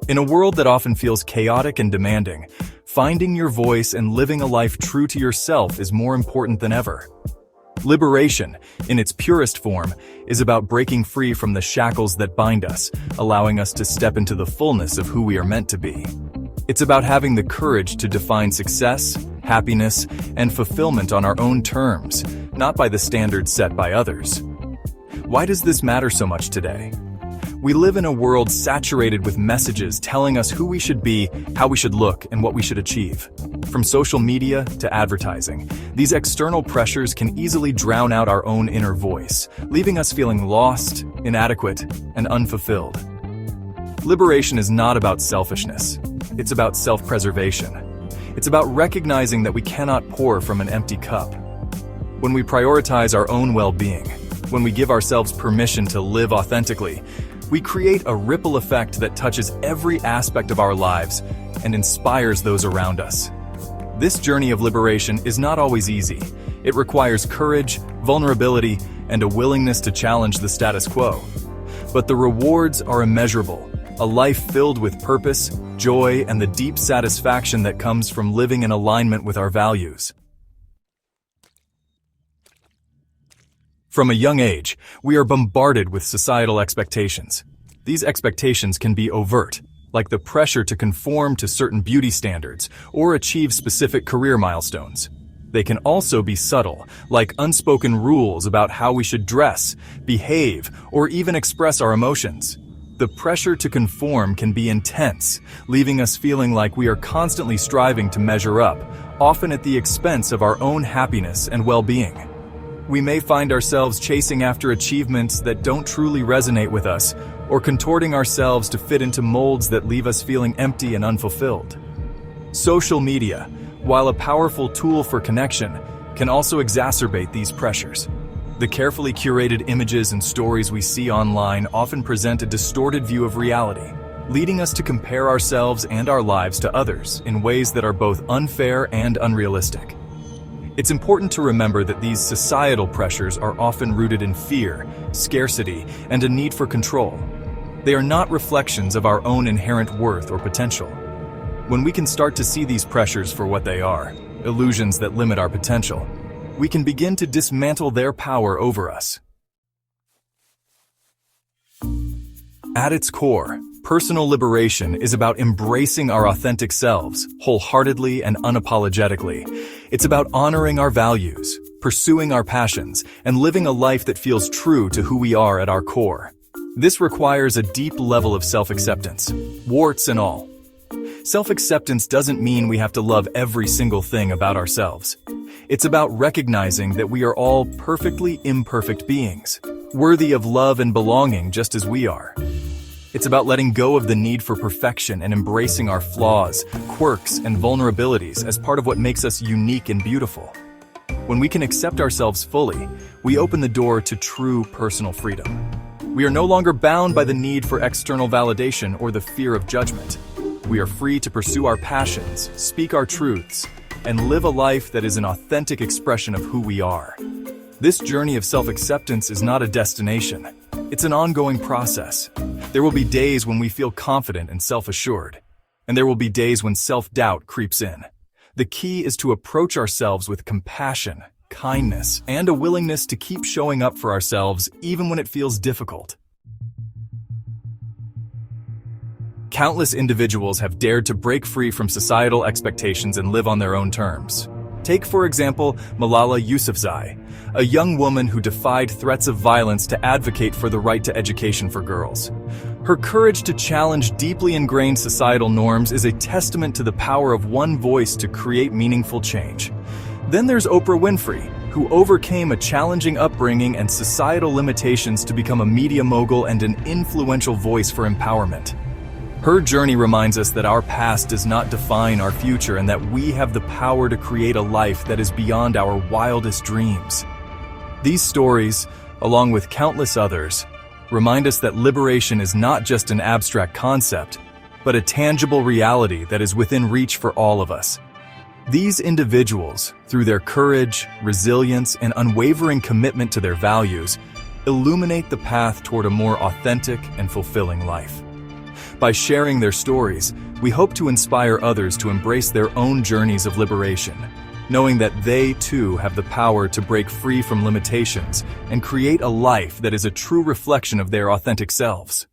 In a world that often feels chaotic and demanding, finding your voice and living a life true to yourself is more important than ever. Liberation, in its purest form, is about breaking free from the shackles that bind us, allowing us to step into the fullness of who we are meant to be. It's about having the courage to define success, happiness, and fulfillment on our own terms, not by the standards set by others. Why does this matter so much today? We live in a world saturated with messages telling us who we should be, how we should look, and what we should achieve. From social media to advertising, these external pressures can easily drown out our own inner voice, leaving us feeling lost, inadequate, and unfulfilled. Liberation is not about selfishness. It's about self-preservation. It's about recognizing that we cannot pour from an empty cup. When we prioritize our own well-being, when we give ourselves permission to live authentically, we create a ripple effect that touches every aspect of our lives and inspires those around us. This journey of liberation is not always easy. It requires courage, vulnerability, and a willingness to challenge the status quo. But the rewards are immeasurable, a life filled with purpose, joy, and the deep satisfaction that comes from living in alignment with our values. From a young age, we are bombarded with societal expectations. These expectations can be overt, like the pressure to conform to certain beauty standards or achieve specific career milestones. They can also be subtle, like unspoken rules about how we should dress, behave, or even express our emotions. The pressure to conform can be intense, leaving us feeling like we are constantly striving to measure up, often at the expense of our own happiness and well-being. We may find ourselves chasing after achievements that don't truly resonate with us, or contorting ourselves to fit into molds that leave us feeling empty and unfulfilled. Social media, while a powerful tool for connection, can also exacerbate these pressures. The carefully curated images and stories we see online often present a distorted view of reality, leading us to compare ourselves and our lives to others in ways that are both unfair and unrealistic. It's important to remember that these societal pressures are often rooted in fear, scarcity, and a need for control. They are not reflections of our own inherent worth or potential. When we can start to see these pressures for what they are, illusions that limit our potential, we can begin to dismantle their power over us. At its core, personal liberation is about embracing our authentic selves, wholeheartedly and unapologetically. It's about honoring our values, pursuing our passions, and living a life that feels true to who we are at our core. This requires a deep level of self-acceptance, warts and all. Self-acceptance doesn't mean we have to love every single thing about ourselves. It's about recognizing that we are all perfectly imperfect beings, worthy of love and belonging just as we are. It's about letting go of the need for perfection and embracing our flaws, quirks, and vulnerabilities as part of what makes us unique and beautiful. When we can accept ourselves fully, we open the door to true personal freedom. We are no longer bound by the need for external validation or the fear of judgment. We are free to pursue our passions, speak our truths, and live a life that is an authentic expression of who we are. This journey of self-acceptance is not a destination. It's an ongoing process. There will be days when we feel confident and self-assured, and there will be days when self-doubt creeps in. The key is to approach ourselves with compassion, kindness, and a willingness to keep showing up for ourselves even when it feels difficult. Countless individuals have dared to break free from societal expectations and live on their own terms. Take, for example, Malala Yousafzai, a young woman who defied threats of violence to advocate for the right to education for girls. Her courage to challenge deeply ingrained societal norms is a testament to the power of one voice to create meaningful change. Then there's Oprah Winfrey, who overcame a challenging upbringing and societal limitations to become a media mogul and an influential voice for empowerment. Her journey reminds us that our past does not define our future and that we have the power to create a life that is beyond our wildest dreams. These stories, along with countless others, remind us that liberation is not just an abstract concept, but a tangible reality that is within reach for all of us. These individuals, through their courage, resilience, and unwavering commitment to their values, illuminate the path toward a more authentic and fulfilling life. By sharing their stories, we hope to inspire others to embrace their own journeys of liberation, knowing that they too have the power to break free from limitations and create a life that is a true reflection of their authentic selves.